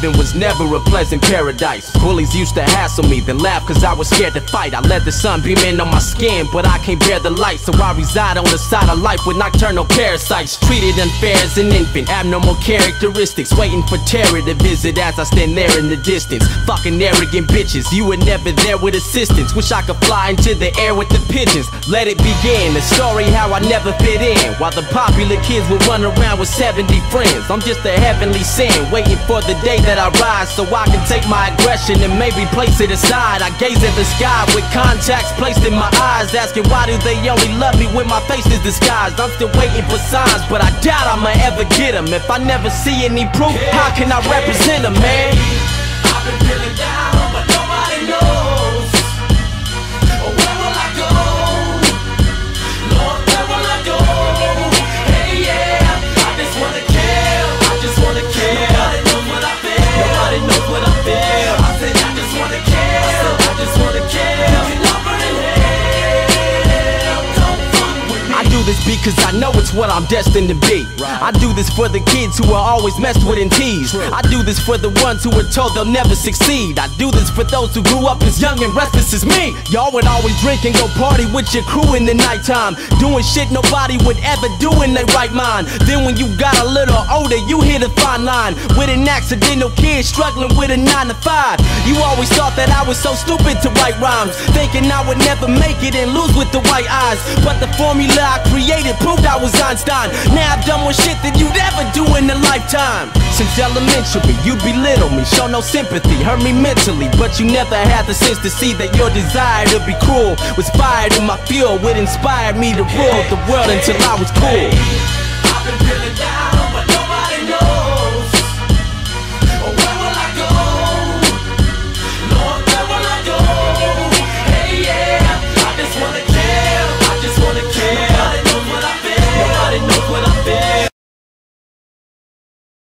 living was never a pleasant paradise. Bullies used to hassle me, then laugh cause I was scared to fight. I let the sun beam in on my skin, but I can't bear the light. So I reside on the side of life with nocturnal parasites. Treated unfair as an infant, abnormal characteristics, waiting for terror to visit as I stand there in the distance. Fucking arrogant bitches, you were never there with assistance. Wish I could fly into the air with the pigeons. Let it begin, the story how I never fit in, while the popular kids would run around with 70 friends. I'm just a heavenly sin, waiting for the day that I rise, so I can take my aggression and maybe place it aside. I gaze at the sky with contacts placed in my eyes, asking why do they only love me when my face is disguised. I'm still waiting for signs, but I doubt I'ma ever get them. If I never see any proof, how can I represent them, man? I've been feeling down, but nobody knows. Oh, where will I go? Lord, where will I go? Hey, yeah, I just wanna kill, I just wanna kill. Nobody knows what I feel, nobody knows what I feel. I said I just wanna kill, I said I just wanna kill. You can offer in hell, don't fuck with me. I do this because I know it's what I'm destined to be. I do this for the kids who are always messed with and teased. I do this for the ones who are told they'll never succeed. I do this for those who grew up as young and restless as me. Y'all would always drink and go party with your crew in the nighttime, doing shit nobody would ever do in their right mind. Then when you got a little older, you hit a fine line with an accidental kid struggling with a 9 to 5. You always thought that I was so stupid to write rhymes, thinking I would never make it and lose with the white eyes. But the formula I created proved I was Einstein. Now I've done more shit than you'd ever do in a lifetime. Since elementary, you belittle me, show no sympathy, hurt me mentally, but you never had the sense to see that your desire to be cruel was fired in my fuel. It inspired me to rule the world until I was cool.